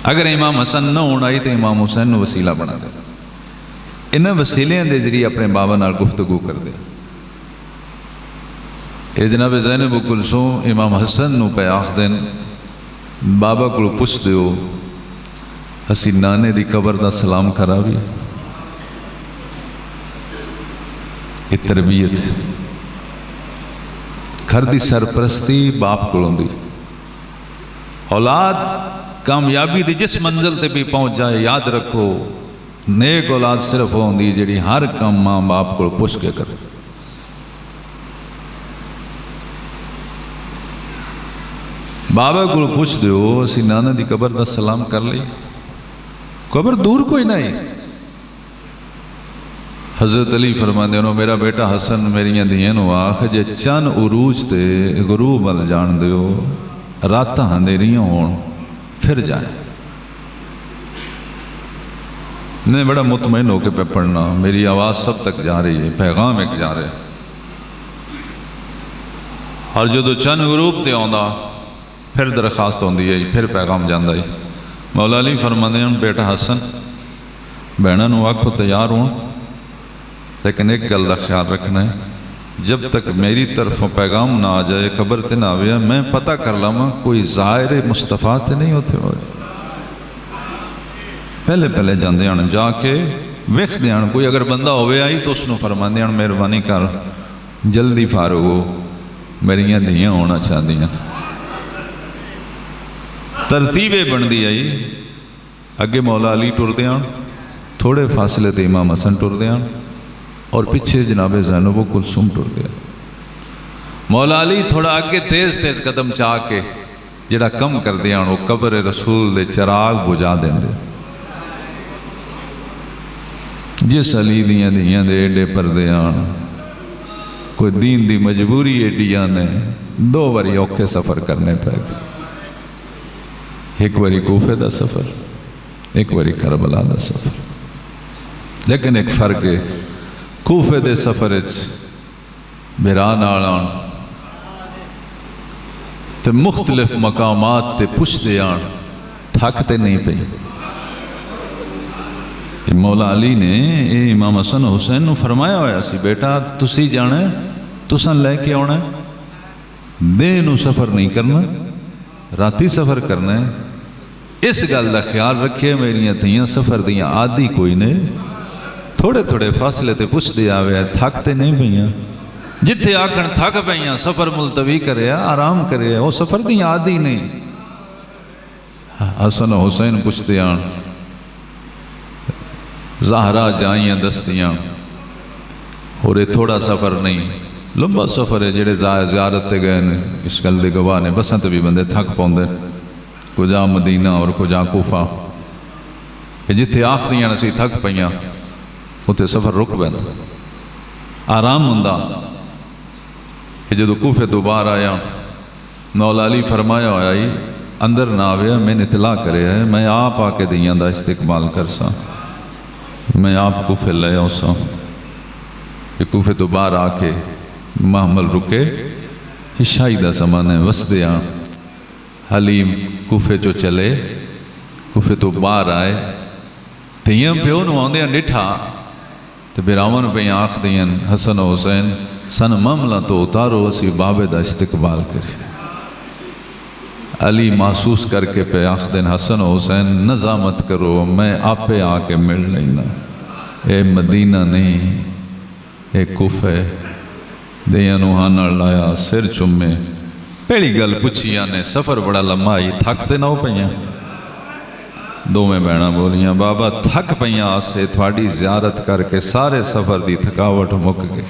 اگر امام حسن نہ ہونا آئی تو امام حسین نو وسیلہ بنا دے انہاں وسیلیاں دے ذریعے اپنے بابا نال گفتگو کر دے اے جناب زینب و کلثوم امام حسن نو پہ آخ دین بابا کو پوچھ دیو اسی نانے دی قبر دا سلام کرا بھی یہ تربیت گھر دی سرپرستی باپ کو لوندی اولاد کامیابی دی جس منزل تے بھی پہنچ جائے یاد رکھو نیک اولاد صرف ہوندی جڑی ہر کام ماں باپ کو پوچھ کے کرے بابا کو پوچھ دیو اسی نانا دی قبر دا سلام کر لی قبر دور کوئی نہیں حضرت علی فرماندے انہوں میرا بیٹا حسن میریاں دیاں نو آخ جے چند عروج تے غروب وال جان دیو راتاں اندھیریاں ہون پھر جائیں میں بڑا مطمئن ہو کے پہ پڑھنا میری آواز سب تک جا رہی ہے پیغام ایک جا رہے اور جدو چند غروب تے آندا پھر درخواست ہوندی ہے پھر پیغام جاندہ ہے مولا علی فرماندے ہیں بیٹا حسن بہنوں نو آکھو تیار ہوں لیکن ایک گل دا خیال رکھنا ہے جب تک میری طرف پیغام نہ آ جائے قبر تے نہ آویا میں پتہ کر لاما کوئی ظاہر مصطفیٰ تے نہیں ہوتے ہوئے پہلے جاندے ہیں جا کے ویکھ دیاں کوئی اگر بندہ ہوئے آئی تو اس نو فرماندے ہیں مہربانی کر جلدی فارغ ہو میریاں دھیاں ہونا چاہدیاں ترتیبیں بن دی آئی اگے مولا علی ٹر دیاں تھوڑے فاصلے تے امام حسن ٹر دیاں اور پیچھے جناب زینب و کلثوم ٹر دیاں مولا علی تھوڑا اگے تیز قدم چاہ کے جڑا کم کر دیاں وہ قبر رسول دے چراغ بجھا دیں دے جس علی دیاں دیاں دے ایڈے پردے آن کوئی دین دی مجبوری ایڈیاں نے 2 باری اوکھے سفر کرنے پہ گئے ایک باری کوفے دا سفر ایک باری کربلا دا سفر لیکن ایک فرق ہے کوفے دے سفر بیران آن تے مختلف مقامات تے پوچھتے آن تھکتے نہیں پہ مولا علی نے اے امام حسن حسین نو فرمایا ہویا سی بیٹا تسی جانا ہے تساں لے کے آنا ہے دینوں سفر نہیں کرنا راتی سفر کرنا ہے اس گل دا خیال رکھے میریاں تھیاں سفر دیاں عادی کوئی نہیں تھوڑے فاصلے تے پوچھ دیا ہوئے تھکتے نہیں پہیاں جتے آکھن تھک پہیاں سفر ملتوی کرے آرام کرے وہ سفر دیاں عادی نہیں حسن حسین پوچھ دیاں زہرا جائیاں دستیاں اور یہ تھوڑا سفر نہیں لمبا سفر ہے جڑے زیارت تے گئے نے اس گل دے گواہ نے بساں تے بھی بندے تھک پوندے کجا مدینہ اور کجا کوفہ کہ جتے آخریاں نسی تھک پئیاں اتے سفر رک بیندا آرام ہوندا کہ جدو کوفے دوبار آیا مولا علی فرمایا ہویا ہی اندر نہ آویا میں نے اطلاع کرے ہے میں آپ آ کے دیاں دا استقبال کرسا میں آپ کوفے لے آسا کہ کوفے دوبار آ کے محمل رکے عشائی دا زمانے وسدے آن حلیم کوفے جو چلے کوفے تو باہر آئے تیاں پیو نو آندے ڈٹھا تو براون پہ آخ دین حسن و حسین سن معاملہ تو اتارو اسی بابے دا استقبال کرے. علی محسوس کر کے پہ آخ دین حسن و حسین نظامت کرو میں آپے آ کے مل لینا. اے مدینہ نہیں اے کوفہ دیا نوہانا لایا سر چمے پہلی گل پچھیا نے سفر بڑا لمبا ہی تھکتے نہ ہو پہیاں. دو میں بہنا بولیاں بابا تھک پہیاں آسے تھوڑی زیارت کر کے سارے سفر دی تھکاوٹ مک گئی.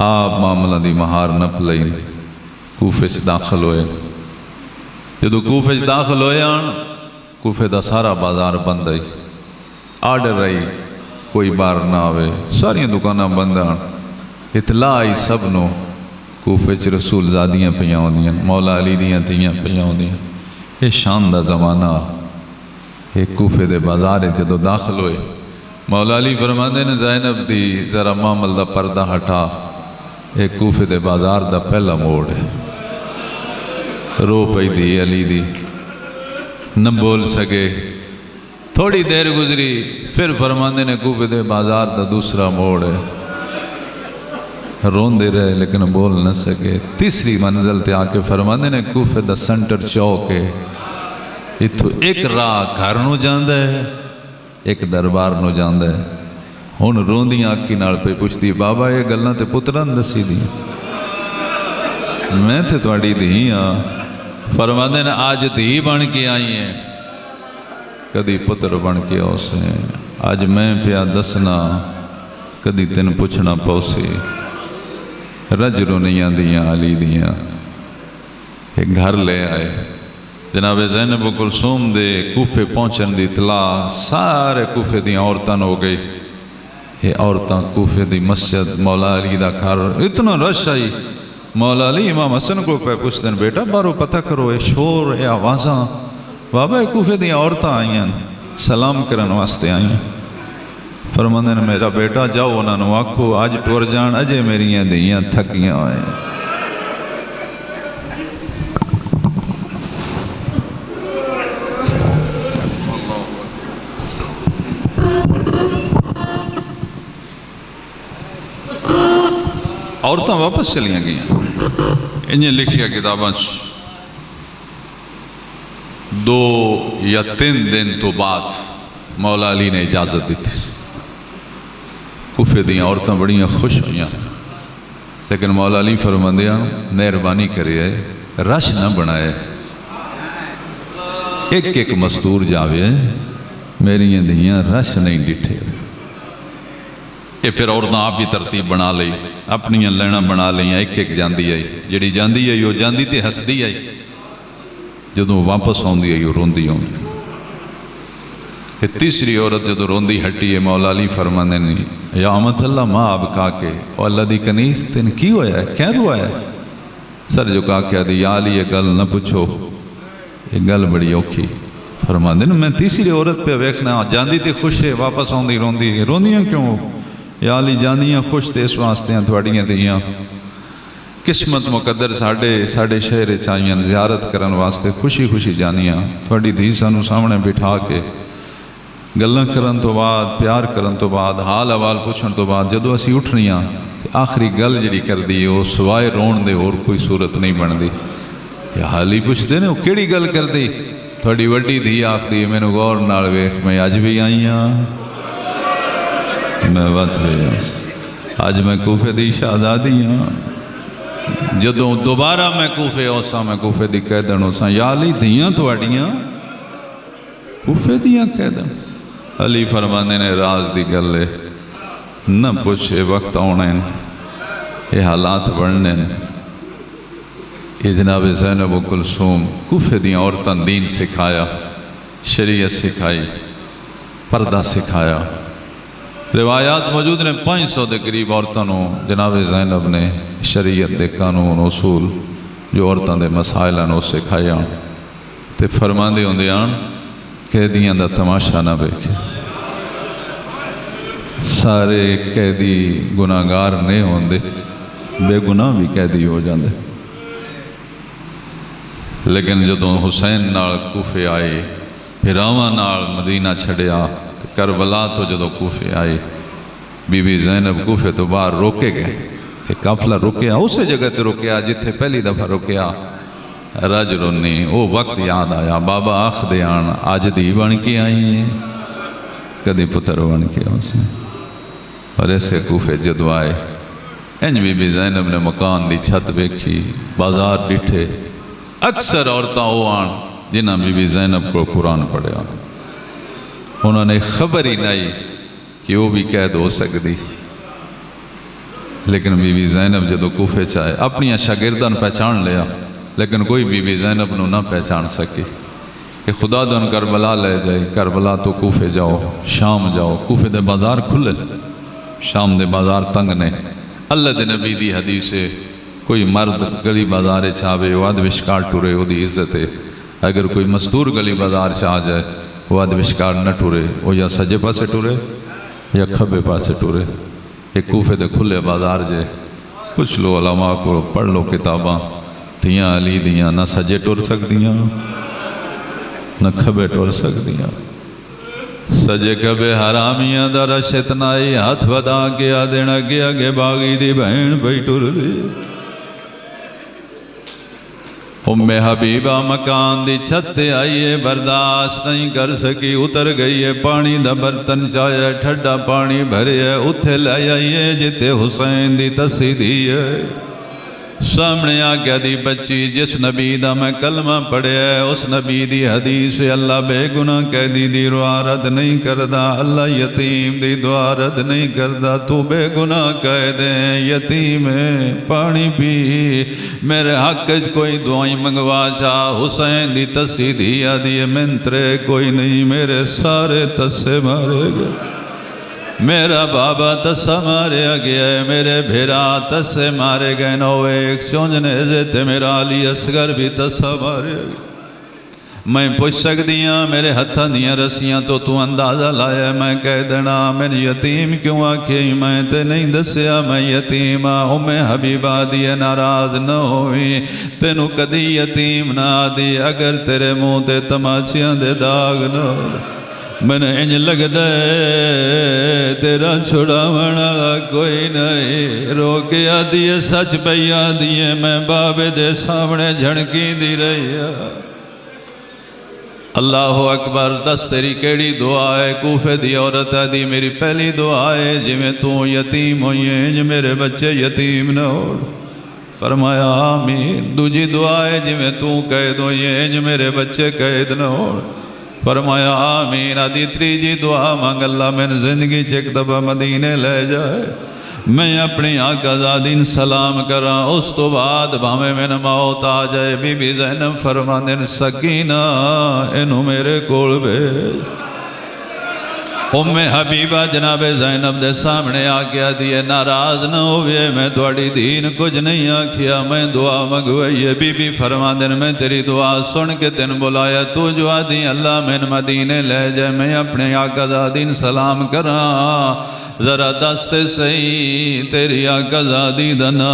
آپ معاملہ دی مہار نہ پلائیں کوفے سے داخل ہوئے. جدو کوفے سے داخل ہوئے کوفے دا سارا بازار بند آئی. آرڈر رہی کوئی بار نہ آوے ساری دکانہ بند آن. اطلاع آئی سب نو کوفے چ رسول زادیاں پہیاں ہوندیاں مولا علی دیاں تھیاں پہیاں ہوندیاں. یہ شان دا زمانہ یہ کوفے دے بازار جدو داخل ہوئے مولا علی فرماندے نے زینب دی ذرا معامل دا پردہ ہٹا. یہ کوفے دے بازار دا پہلا موڑ ہے. رو پئی دی علی دی نہ بول سکے. تھوڑی دیر گزری پھر فرماندے نے کوفے دے بازار دا دوسرا موڑ ہے. رون دے رہے لیکن بول نہ سکے. تیسری منزل تے آ کے فرماندے نے کوفے دا سنٹر چوک ہے. اتھو ایک راہ گھر نو جاندہ ہے ایک دربار نو جاندہ ہے. ہن روندیاں آکھی نال پہ پوچھتی بابا یہ گلنا تے پتران دسی دی میں تے تواڈی دھی ہاں. فرماندے نے آج دھی بن کے آئی ہیں کدی پتر بن کے آسے. آج میں پیا دسنا کدی تین پوچھنا پوسی. رج رونیاں دیاں علی دیاں ایک گھر لے آئے. جناب زینب کلثوم دے کوفے پہنچن دی اطلاع سارے کوفے دیاں عورتاں ہو گئی. یہ عورتاں کوفے دی مسجد مولا علی دا گھر اتنا رش آئی. مولا علی امام حسن کو پہ پوچھ دیں بیٹا بارو پتہ کرو یہ شور یہ آوازاں. بابا یہ کوفے دیاں عورتاں آئیاں سلام کرن واسطے آئیاں. فرماندے نے میرا بیٹا جاؤ انہاں نو آکھو آج ٹور جان اجے میریاں دیاں تھکیاں آئیں. عورتاں واپس چلیاں گئیں. انہیں لکھیا کتاباں 2 یا 3 دن تو بعد مولا علی نے اجازت دی تھی. کوفے دیاں عورتاں بڑیاں خوش ہوئیاں لیکن مولا علی فرماندیاں مہربانی کرے رش نہ بنائے. ایک ایک مستور جاوے میریاں دیاں رش نہیں ڈٹھے. یہ پھر عورتاں آپ ہی ترتیب بنا لئی اپنی لینا بنا لئیاں. ایک ایک جاندی آئی جڑی جاندی آئی وہ جاندی تے ہسدی آئی. جدوں واپس آندی آئی وہ روندی آندی. کہ تیسری عورت جدو روندی ہٹی ہے مولا علی فرماندے نہیں یا امت اللہ ماں اب کہا کہ او اللہ دی کنیز تین کی ہویا ہے کیا روا ہے. سر جو کہا کہ دی یا علی یہ گل نہ پوچھو یہ گل بڑی اوکھی. فرماندے نہیں میں تیسری عورت پہ ویکھنا جاندی تے خوش ہے واپس آندی روندی روندیاں کیوں. یا علی جاندیاں خوش تے اس واسطے ہیں تھوڑیاں دیاں قسمت مقدر ساڑھے شہر چاہیاں زیارت کرن واسطے خوشی خوشی جانیاں. تھوڑی دھی سانو سامنے بٹھا کے گلیں کرن تو بعد پیار کرن تو بعد حال حوال پوچھن تو بعد جدو اسی اٹھنیاں آخری گل جڑی کر دی وہ سوائے رون دے اور کوئی صورت نہیں بن دی. یا حالی پوچھ دے نے وہ کیڑی گل کر دی. تھوڑی وڈی دھی آخ دی میں نے غور نال ویکھ میں اج بھی آئی ہاں میں وقت ہوئی آج میں کوفے دی شہزادی ہاں. جدوں دوبارہ میں کوفے ہوساں میں کوفے دی قیدن ہوساں یا علی دھیاں تواڈیاں کوفے دیاں قیدن. علی فرماندے نے راز دی گل ہے نہ پوچھے وقت آنے یہ حالات بڑھنے. یہ جناب زینب کلثوم کوفے دیاں عورتاں دین سکھایا شریعت سکھائی پردہ سکھایا. روایات موجود نے 500 دے قریب عورتوں جناب زینب نے شریعت دے قانون اصول جو عورتوں دے مسائل ہیں وہ سکھایا. تے فرماندے ہوندے آن قیدیاں دا تماشا نہ ویکھے. سارے قیدی گناہگار نہیں ہوندے بے گناہ بھی قیدی ہو جاندے. لیکن جدوں حسین نال کوفے آئے پھر آواں نال مدینہ چھڑیا کربلا تو جدو کوفے آئی بی بی زینب کوفے تو باہر روکے گئے کہ قافلہ رکیا اسے جگہ تے رکیا جتھے پہلی دفعہ رکیا رجلنی وہ وقت یاد آیا بابا آخ دے آن آج دی بن کے آئی ہیں کدی پتر بن کے اسے اور ایسے کوفے جدو آئے انج بی بی زینب نے مکان دی چھت بیکھی بازار ڈٹھے اکثر عورتاں وہ آن جنہاں بی بی زینب کو قرآن پڑھیا انہوں نے خبر ہی نہیں کہ وہ بھی قید ہو سکتی لیکن بی بی زینب جدو کوفے چاہے اپنی شاگردان پہچان لیا لیکن کوئی بی بی زینب نو نہ پہچان سکی کہ خدا دن کربلا لے جائے کربلا تو کوفے جاؤ شام جاؤ کوفے دے بازار کھلے شام دے بازار تنگ نے اللہ دے نبی دی حدیث ہے کوئی مرد گلی بازار چھاوے واد وشکار ٹورے وہ دی عزت ہے اگر کوئی مستور گلی بازار چھا جائے واد وشکار نہ ٹورے وہ یا سجے پاسے ٹورے یا کھبے پاسے ٹورے ایک کوفے دے کھلے بازار جے کچھ لو علماء کو پڑھ لو کتاباں تھیاں علی دیاں نہ سجے ٹور سکتیاں نہ کھبے ٹور سکتیاں سجے کبے حرامیاں دا رشت نائی ہاتھ ودا گیا دینا گیا گے باغی دی بہن بھئی ٹور دی ام حبیبہ مکان دی چھتے آئیے برداشت نہیں کر سکی اتر گئی ہے پانی دا برتن چاہے ٹھڈا پانی بھرے ہے اتھے لے آئیے جتے حسین دی تسی دی ہے سامنے آگیا دی بچی جس نبی دا میں کلمہ پڑھے ہے اس نبی دی حدیث اللہ بے گناہ قیدی دی دعا رد نہیں کردہ اللہ یتیم دی دعا رد نہیں کردہ تو بے گناہ قیدے یتیم ہے پانی پی میرے حق کوئی دعائیں منگوا چاہ حسین دی تسی دیا دی منترے کوئی نہیں میرے سارے تسے مارے گئے میرا بابا تسا مارے گیا ہے میرے بھیرا تسے مارے گئے نو ایک چونجنے زیتے میرا علی اصغر بھی تسا مارے گئے میں پوچھ سکتیاں میرے ہتھاں دیاں رسیاں تو اندازہ لایا میں کہہ دینا میں یتیم کیوں آکھی میں تے نہیں دسیا میں یتیم ام حبیبہ دیے ناراض نہ ہوئی تینوں کدی یتیم نہ دی اگر تیرے منہ تے تماچیاں دے داغ نہ میں نے انج لگ دے تیرا چھڑا وڑا کوئی نہیں روکیا دیئے سچ پیا دیئے میں بابے دے سامنے جھڑکی دی رہی اللہ اکبر دس تیری کیڑی دعا ہے کوفے دی عورت ہے دی میری پہلی دعا ہے جی میں تو یتیم ہوئی ہیں جو میرے بچے یتیم نہ ہو فرمایا آمین دوجی دعا ہے جی میں تو قید ہوئی ہیں جو میرے بچے قید نہ ہو فرمایا آمین آدھی تریجی دعا مانگ اللہ میں زندگی چیک دفعہ مدینے لے جائے میں اپنی آقا زادین سلام کرا اس تو بعد بھامے میں موت آ جائے بی بی زینب فرماندن سکینہ انہوں میرے کول بھیج ام حبیبہ جناب زینب دے سامنے آگیا دیئے ناراض نہ ہوئے میں دوڑی دین کچھ نہیں آکھیا میں دعا مگوئیے بی بی فرماندن میں تیری دعا سن کے تن بلایا تو جو آدھی اللہ من مدینے لے جائے میں اپنے آقا زادین سلام کراں ذرا دستے سہی تیری آقا زادی دنا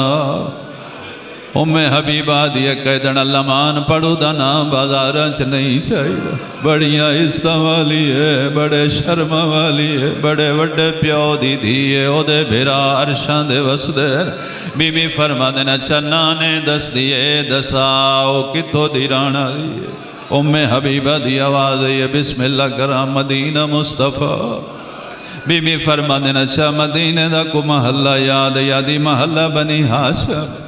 ام حبیبہ دیئے قیدن اللہ مان پڑھو دنا بازارچ نہیں چاہیے بڑیاں عزتہ والی ہے بڑے شرم والی ہے بڑے وڈے پیو دی دیئے او دے بھیرا عرشان دے وسدے بی بی فرما دینا چنانے دس دیئے دساؤ کتو دی رانا دیئے ام حبیبہ دی آواز ہے بسم اللہ کرام مدینہ مصطفیٰ بی بی فرما دینا چاہ مدینہ دا کو محلہ یاد یادی محلہ بنی ہاشم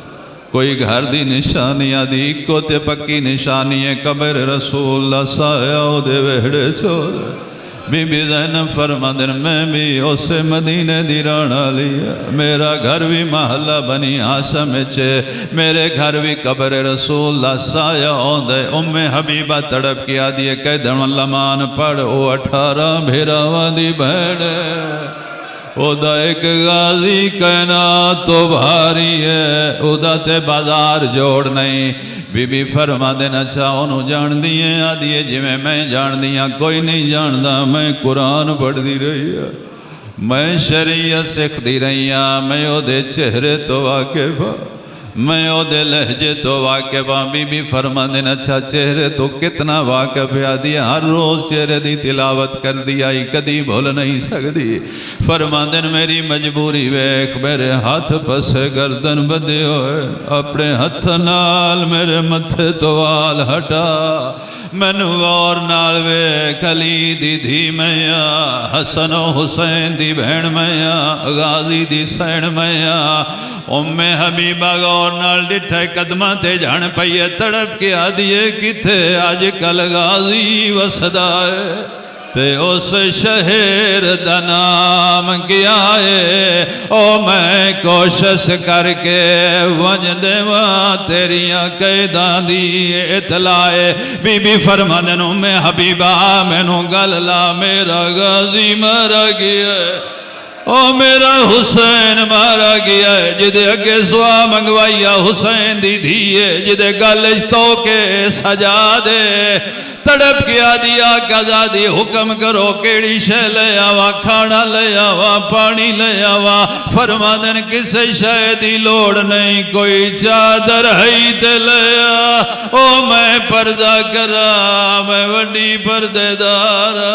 کوئی گھر دی نشانی آدھی اکو تے پکی نشانی ہے قبر رسول اللہ سایہ دے ویڑے چھوڑے بی بی زینب فرما دن میں بھی اسے مدینے دی رانا لیا میرا گھر بھی محلہ بنی ہاشم چھے میرے گھر بھی قبر رسول اللہ سایہ دے ام حبیبہ تڑپ کیا دیئے کہہ دن اللہ مان پڑھ او 18 بھیراوہ دی بہنے او دا ایک غازی کہنا تو بھاری ہے او دا تے بازار جوڑ نہیں بی بی فرما دینا چاہونو جان دیئے آدھیے جی میں جان دیا کوئی نہیں جان دا میں قرآن پڑھ دی رہی ہے میں شریعت سکھ دی رہی ہے میں او دے چہرے تو واقف میں او دے لہجے تو واقف ہاں بی بی فرماندن اچھا چہرے تو کتنا واقف ہے آدھی ہر روز چہرے دی تلاوت کر دی آئی کدی بھول نہیں سکتی فرماندن میری مجبوری ویکھ میرے ہاتھ پس گردن بدے ہوئے اپنے ہاتھ نال میرے متھے تو وال ہٹا مینو اور نال ویکھ علی دی دھی میاں حسن و حسین دی بہن میاں غازی دی سین میاں ام حبیبہ غور نال ڈٹھے قدمہ تے جان پئیے تڑپ کے آدھیے کتے آج کل غازی وسدائے تے اس شہر دا نام کیا ہے او میں کوشش کر کے ونج دیواں تیریاں قیداں دی اطلاع بی بی فرماندن ام حبیبہ مینوں گل لا میرا غازی مارا گیا ہے او میرا حسین مارا گیا ہے جدے اگے سوا منگوائیا حسین دی دھیے جدے گلش تو کے سجا دے تڑپ کیا دیا قضادی حکم کرو کیڑی شے لے آوا کھانا لے آوا پانی لے آوا فرماندن کسے شے دی لوڑ نہیں کوئی چادر ہی تے لے آ او میں پردہ کرا میں وڈی پردے دارا